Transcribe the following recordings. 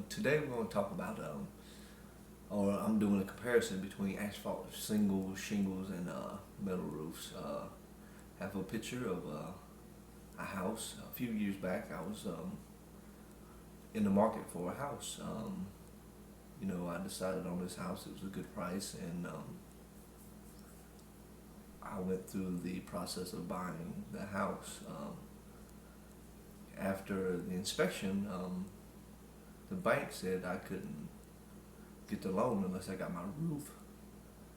Today we're going to talk about, or I'm doing a comparison between asphalt shingles, and metal roofs. Have a picture of a house. A few years back, I was in the market for a house. I decided on this house. It was a good price, and I went through the process of buying the house. After the inspection, the bank said I couldn't get the loan unless I got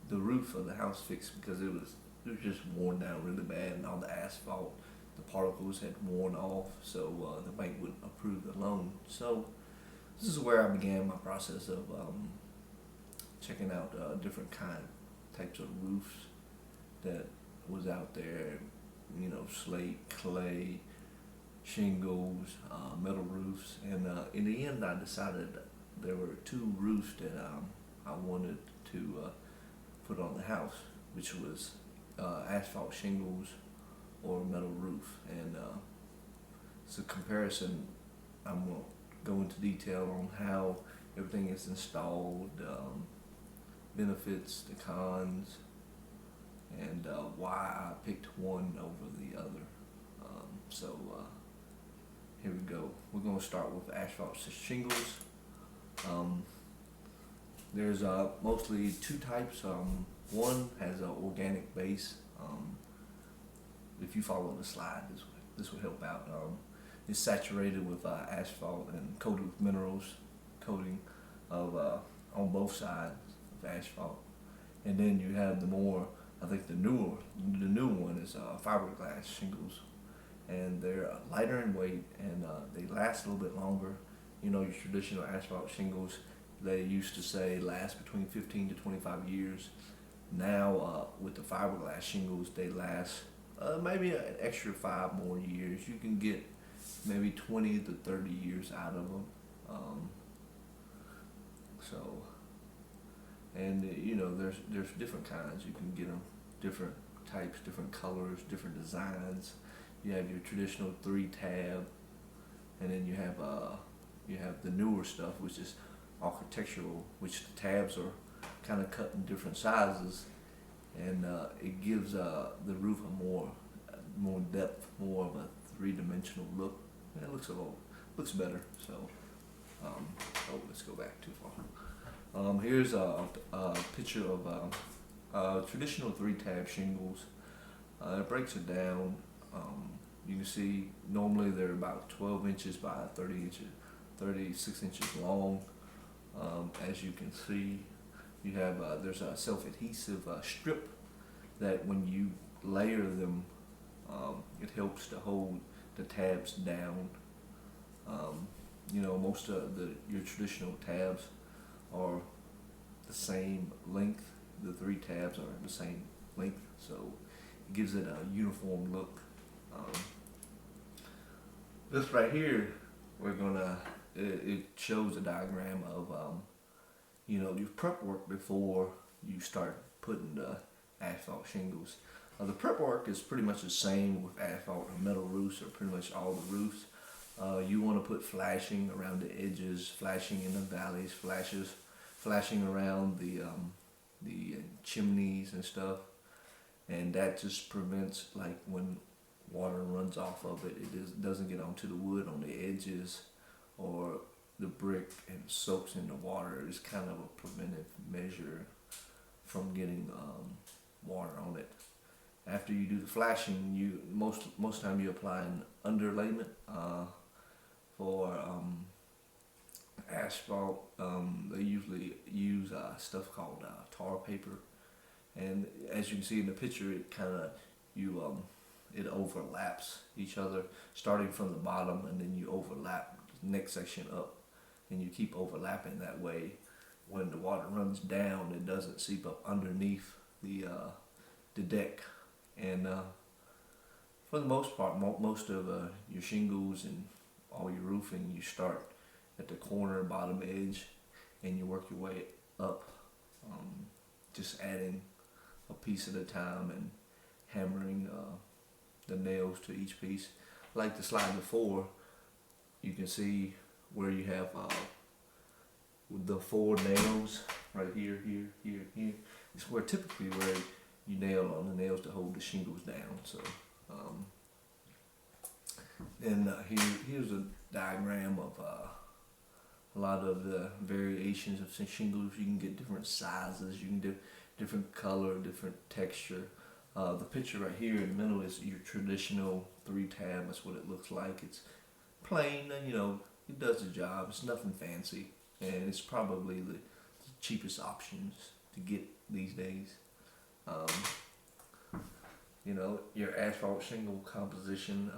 the roof of the house fixed, because it was just worn down really bad, and all the asphalt, the particles had worn off, so the bank wouldn't approve the loan. So this is where I began my process of checking out different types of roofs that was out there. Slate, clay, shingles, metal roofs, and in the end I decided there were two roofs that I wanted to put on the house, which was asphalt shingles or metal roof. And it's a comparison. I'm going to go into detail on how everything is installed, benefits, the cons, and why I picked one over the other. So here we go. We're going to start with asphalt shingles. There's mostly two types. One has an organic base. If you follow the slide, this will help out. It's saturated with asphalt and coated with minerals coating of on both sides of asphalt. And then you have the new one is fiberglass shingles, and they're lighter in weight, and they last a little bit longer. Your traditional asphalt shingles, they used to say last between 15 to 25 years. Now with the fiberglass shingles, they last maybe an extra 5 more years. You can get maybe 20 to 30 years out of them. There's different kinds. You can get them different types, different colors, different designs. You have your traditional 3-tab, and then you have the newer stuff, which is architectural, which the tabs are kind of cut in different sizes, and it gives the roof a more depth, more of a three-dimensional look. And it looks better. So, let's go back too far. Here's a picture of traditional 3-tab shingles. It breaks it down. You can see normally they're about 12 inches by 36 inches long. As you can see, you have there's a self-adhesive strip that when you layer them, it helps to hold the tabs down. Most of your traditional tabs are the same length. The 3 tabs are the same length, so it gives it a uniform look. This right here, it shows a diagram of your prep work before you start putting the asphalt shingles. The prep work is pretty much the same with asphalt or metal roofs, or pretty much all the roofs. You want to put flashing around the edges, flashing in the valleys, flashing around the chimneys and stuff, and that just prevents, like, when water runs off of it, doesn't get onto the wood on the edges or the brick and soaks in the water. It's kind of a preventive measure from getting water on it. After you do the flashing, you most time you apply an underlayment for asphalt. They usually use stuff called tar paper, and as you can see in the picture, it overlaps each other, starting from the bottom, and then you overlap the next section up, and you keep overlapping that way. When the water runs down, it doesn't seep up underneath the deck. And for the most part, most of your shingles and all your roofing, you start at the corner, bottom edge, and you work your way up, just adding a piece at a time and hammering the nails to each piece. Like the slide before, you can see where you have with the 4 nails right here, here. It's where typically where you nail on the nails to hold the shingles down. So, and here's a diagram of a lot of the variations of shingles. You can get different sizes. You can do different color, different texture. The picture right here in the middle is your traditional 3-tab. That's what it looks like. It's plain, it does the job. It's nothing fancy, and it's probably the cheapest options to get these days. Your asphalt shingle composition,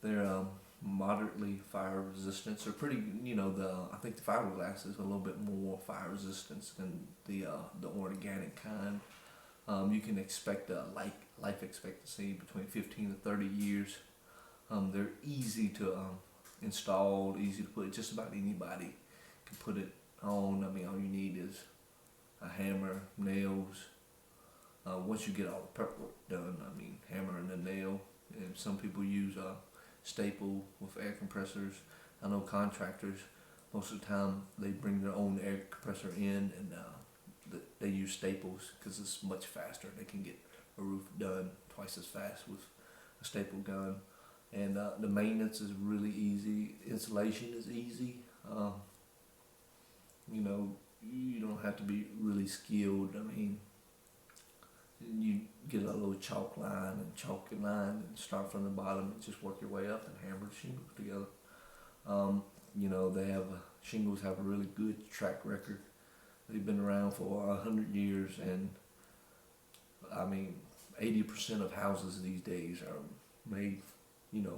they're moderately fire resistant. So pretty, I think the fiberglass is a little bit more fire resistant than the organic kind. You can expect a life expectancy between 15 to 30 years. They're easy to install, easy to put. Just about anybody can put it on. I mean, all you need is a hammer, nails. Once you get all the prep work done, I mean, hammer and a nail. And some people use a staple with air compressors. I know contractors, most of the time they bring their own air compressor in, and they use staples because it's much faster. They can get a roof done twice as fast with a staple gun. And the maintenance is really easy. Installation is easy. You don't have to be really skilled. I mean, you get a little chalk line and chalk your line and start from the bottom and just work your way up and hammer the shingles together. Shingles have a really good track record. They've been around for 100 years, and I mean, 80% of houses these days are made,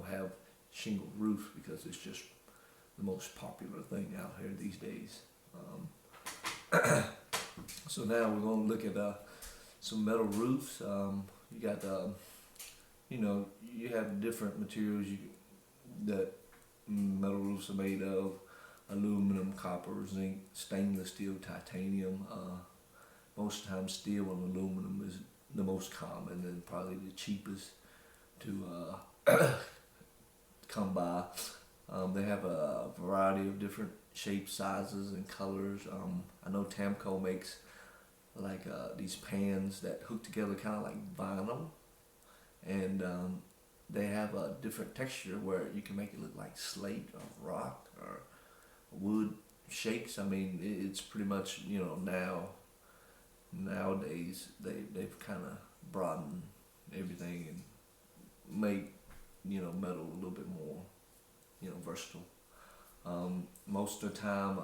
have shingle roofs because it's just the most popular thing out here these days. So now we're going to look at some metal roofs. You got, you have different materials that metal roofs are made of: aluminum, copper, zinc, stainless steel, titanium. Most of the time, steel and aluminum is the most common and probably the cheapest to come by. They have a variety of different shapes, sizes, and colors. I know Tamco makes these pans that hook together kind of like vinyl, and they have a different texture where you can make it look like slate or rock or wood shakes. I mean, it's pretty much, nowadays they've kind of broadened everything and made, metal a little bit more, versatile. Most of the time,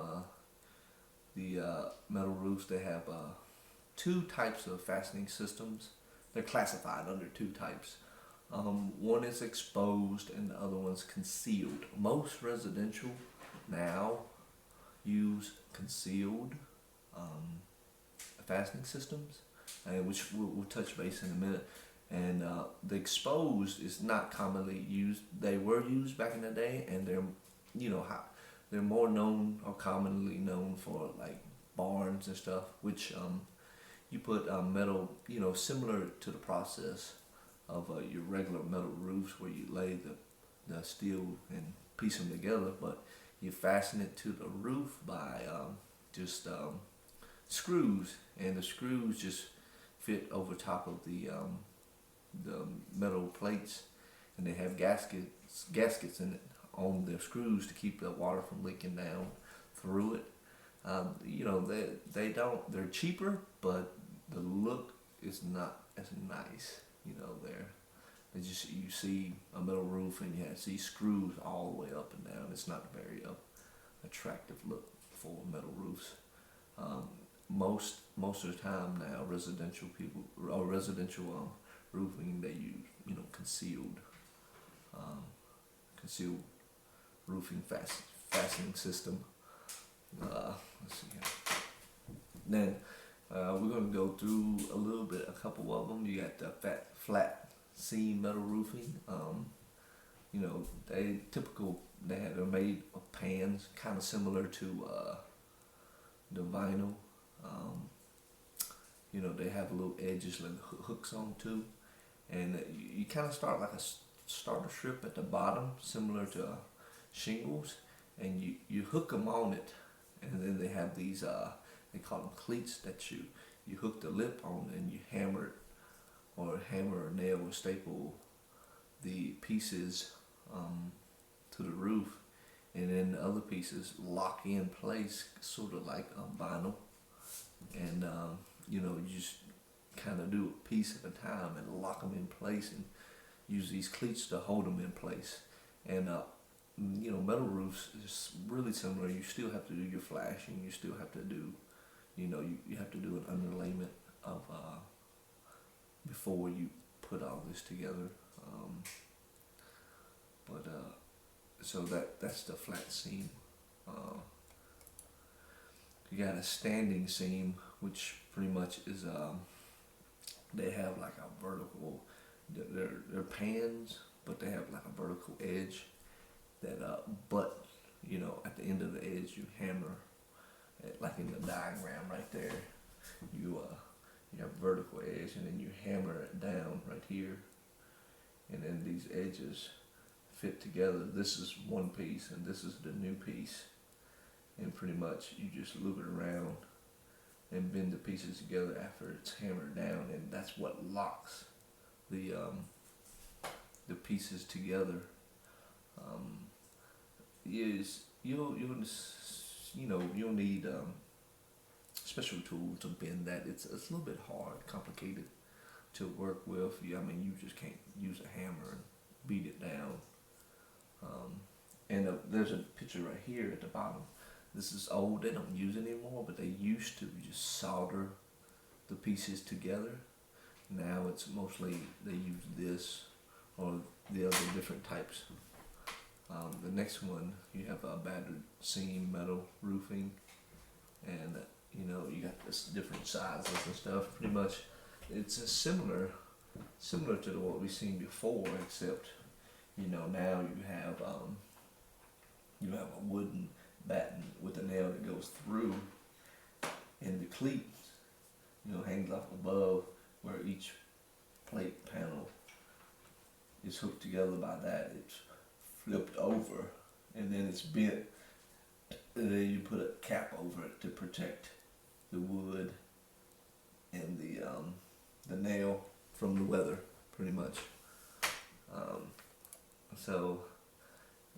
the metal roofs, they have 2 types of fastening systems. They're classified under 2 types. One is exposed and the other one's concealed. Most residential now use concealed fastening systems, which we'll touch base in a minute. And the exposed is not commonly used. They were used back in the day, and they're more known or commonly known for like barns and stuff, which you put metal, similar to the process of your regular metal roofs where you lay the steel and piece them together, but you fasten it to the roof by just screws, and the screws just fit over top of the metal plates, and they have gaskets in it on the screws to keep the water from leaking down through it. They're cheaper, but the look is not as nice. You see a metal roof and you see screws all the way up and down. It's not a very attractive look for metal roofs. Most of the time now, residential roofing, they use concealed roofing fastening system. Let's see here. Then we're going to go through a couple of them. You got the flat seam metal roofing. They're made of pans, kind of similar to the vinyl. They have little edges like hooks on too, and you kind of start like a starter strip at the bottom, similar to shingles, and you hook them on it, and then they have these they call them cleats that you hook the lip on, and you hammer it, or hammer or nail or staple the pieces to the roof, and then the other pieces lock in place, sort of like vinyl, and you just kind of do a piece at a time and lock them in place, and use these cleats to hold them in place. And metal roofs is really similar. You still have to do your flashing. You still have to do, you have to do an underlayment of before you put all this together. So that's the flat seam. You got a standing seam, which pretty much is they have like a vertical. They're pans, but they have like a vertical edge that but at the end of the edge you hammer, like in the diagram right there. You have vertical edge, and then you hammer it down right here, and then these edges fit together. This is one piece, and this is the new piece, and pretty much you just loop it around and bend the pieces together after it's hammered down, and that's what locks the pieces together. You'll need special tools to bend that. It's a little bit hard, complicated to work with. You just can't use a hammer and beat it down. And there's a picture right here at the bottom. This is old. They don't use it anymore, but they used to just solder the pieces together. Now it's mostly they use this or the other different types. The next one, you have a battered seam metal roofing, and you got this different sizes and stuff. Pretty much, it's similar to what we've seen before, except now you have a wooden batten with a nail that goes through, and the cleat hangs off above, where each plate panel is hooked together by that. It's flipped over, and then it's bent, and then you put a cap over it to protect the wood and the nail from the weather, pretty much.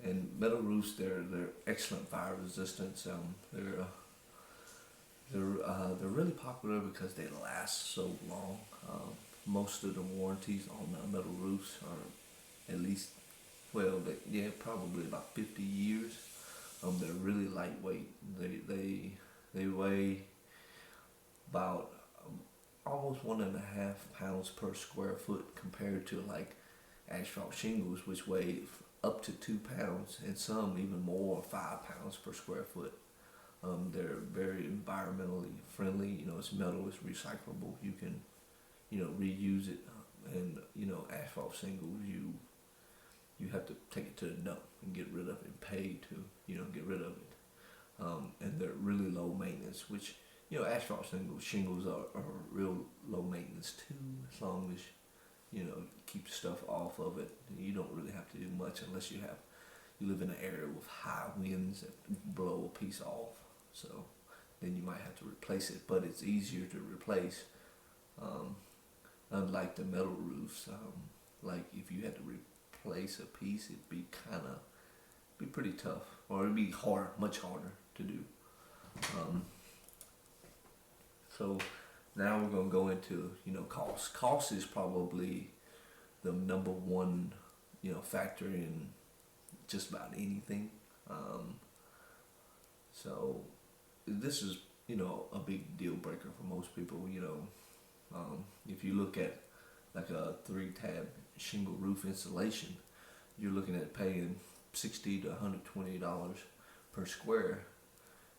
And metal roofs, they're excellent fire resistance. They're really popular because they last so long. Most of the warranties on metal roofs are at least, probably about 50 years. They're really lightweight. They weigh about almost 1.5 pounds per square foot, compared to like asphalt shingles, which weigh up to 2 pounds, and some even more, 5 pounds per square foot. They're very environmentally friendly. It's metal, it's recyclable. You can, reuse it. And asphalt shingles, you have to take it to the dump and get rid of it, and pay to get rid of it. And they're really low maintenance, which asphalt shingles are real low maintenance too, as long as keep stuff off of it. You don't really have to do much unless you live in an area with high winds that blow a piece off. So then you might have to replace it, but it's easier to replace. Unlike the metal roofs, like if you had to replace a piece, it'd be pretty tough, or it'd be hard, much harder to do. So now we're gonna go into cost. Cost is probably the number one factor in just about anything. So this is a big deal breaker for most people. If you look at like a 3-tab shingle roof installation, you're looking at paying $60 to $120 per square.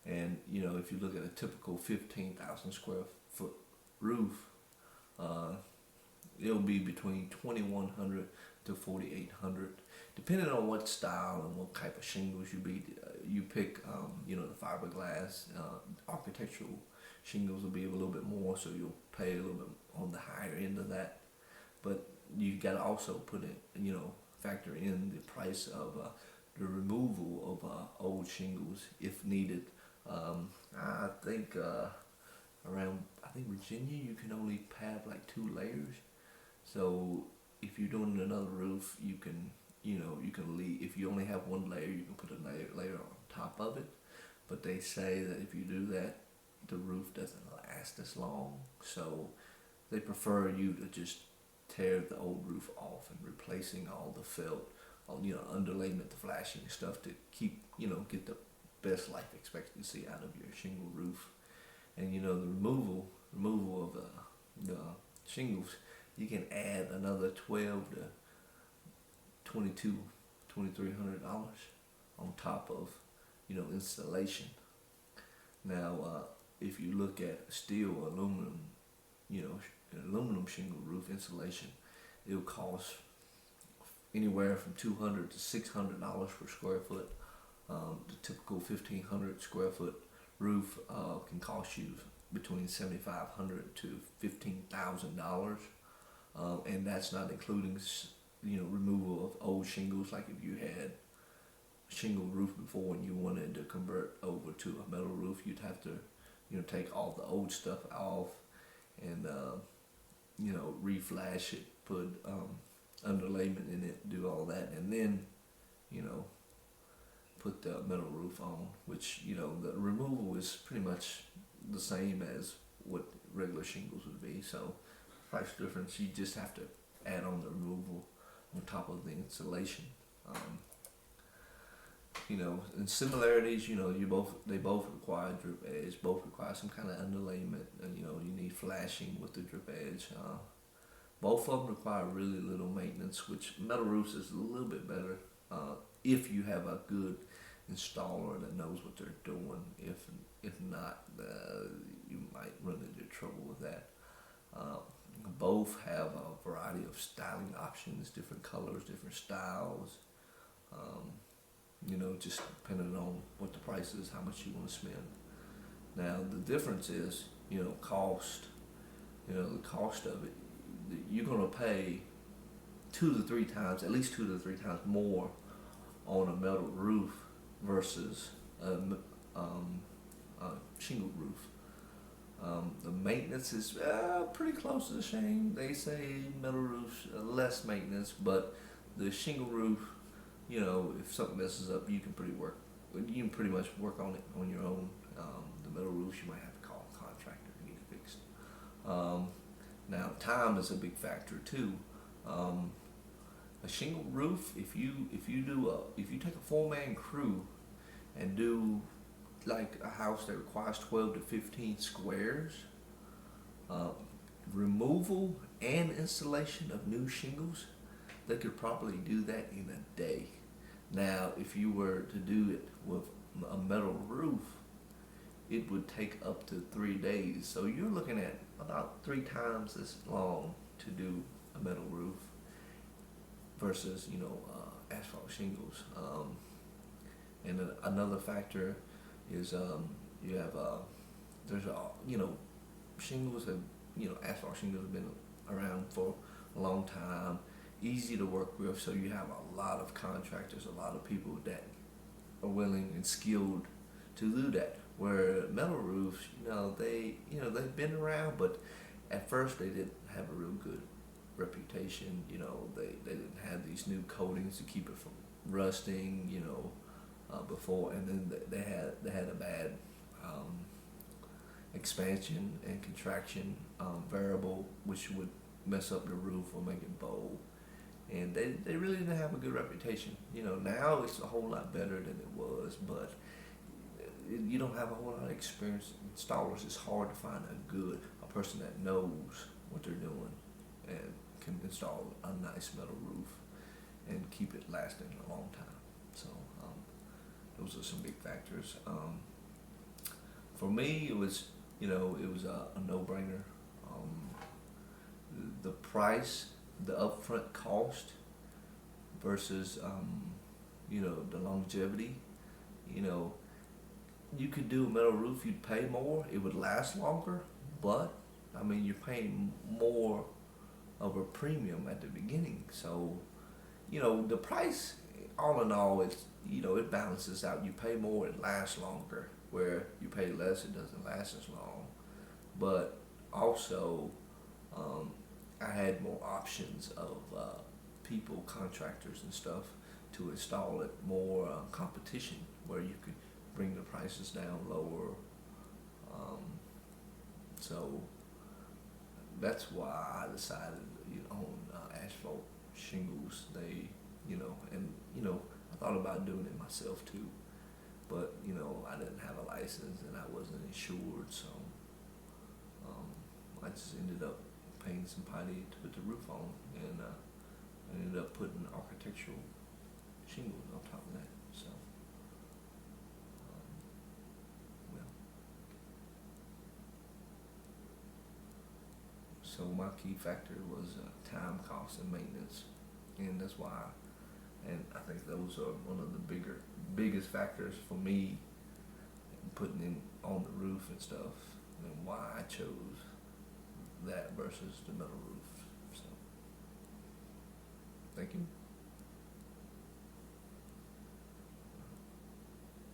And if you look at a typical 15,000 square foot roof, it'll be between 2,100 to 4,800, depending on what style and what type of shingles you pick. The fiberglass, architectural shingles will be a little bit more, so you'll pay a little bit on the higher end of that. But you gotta also put it, factor in the price of the removal of old shingles if needed. I think around I think Virginia you can only have like 2 layers. So if you're doing another roof, you can you can leave. If you only have 1 layer, you can put a layer on top of it. But they say that if you do that, the roof doesn't last as long. So they prefer you to just tear the old roof off and replacing all the felt, all underlayment, the flashing stuff to keep get the best life expectancy out of your shingle roof. And the removal of the shingles, you can add another 12 to 22, $2,300 on top of installation. Now, if you look at steel, aluminum, aluminum shingle roof insulation, it'll cost anywhere from $200 to $600 per square foot. The typical 1,500 square foot roof can cost you between $7,500 to $15,000, and that's not including removal of old shingles. Like if you had shingle roof before and you wanted to convert over to a metal roof, you'd have to take all the old stuff off and reflash it, put underlayment in it, do all that, and then put the metal roof on, which the removal is pretty much the same as what regular shingles would be. So price difference, you just have to add on the removal on top of the insulation. And similarities, they both require drip edge, both require some kind of underlayment, and you need flashing with the drip edge. Both of them require really little maintenance, which metal roofs is a little bit better if you have a good installer that knows what they're doing. If not, you might run into trouble with that. Both have a variety of styling options, different colors, different styles. Just depending on what the price is, how much you want to spend. Now the difference is, cost. The cost of it. You're gonna pay 2 to 3 times, at least 2 to 3 times more on a metal roof versus a shingle roof. The maintenance is pretty close to the same. They say metal roofs less maintenance, but the shingle roof, if something messes up, you can pretty much work on it on your own. The metal roofs, you might have to call a contractor to get it fixed. Now time is a big factor too. A shingle roof, if you take a 4-man crew and do like a house that requires 12 to 15 squares, removal and installation of new shingles, they could probably do that in a day. Now, if you were to do it with a metal roof, it would take up to 3 days. So you're looking at about 3 times as long to do a metal roof versus asphalt shingles. And then another factor is you have shingles have asphalt shingles have been around for a long time, easy to work with. So you have a lot of contractors, a lot of people that are willing and skilled to do that. Where metal roofs, they've been around, but at first they didn't have a real good reputation. They didn't have these new coatings to keep it from rusting. Before, and then they had a bad expansion and contraction variable, which would mess up the roof or make it bold. And they really didn't have a good reputation. Now it's a whole lot better than it was, but you don't have a whole lot of experienced installers. It's hard to find a person that knows what they're doing and can install a nice metal roof and keep it lasting a long time. So those are some big factors. For me, it was a no-brainer. The price, the upfront cost versus the longevity. You could do a metal roof, you'd pay more, it would last longer, but you're paying more of a premium at the beginning. So the price all in all, it's, it balances out. You pay more, it lasts longer. Where you pay less, it doesn't last as long. But also, I had more options of people, contractors, and stuff to install it. More competition where you could bring the prices down lower. Um, so that's why I decided, on asphalt shingles. They, and I thought about doing it myself too, but I didn't have a license and I wasn't insured, so I just ended up paying somebody to put the roof on, and I ended up putting architectural shingles on top of that. So, well, so my key factor was time, cost, and maintenance, and that's why. And I think those are one of the biggest factors for me putting in on the roof and stuff, and why I chose that versus the metal roof. So, thank you.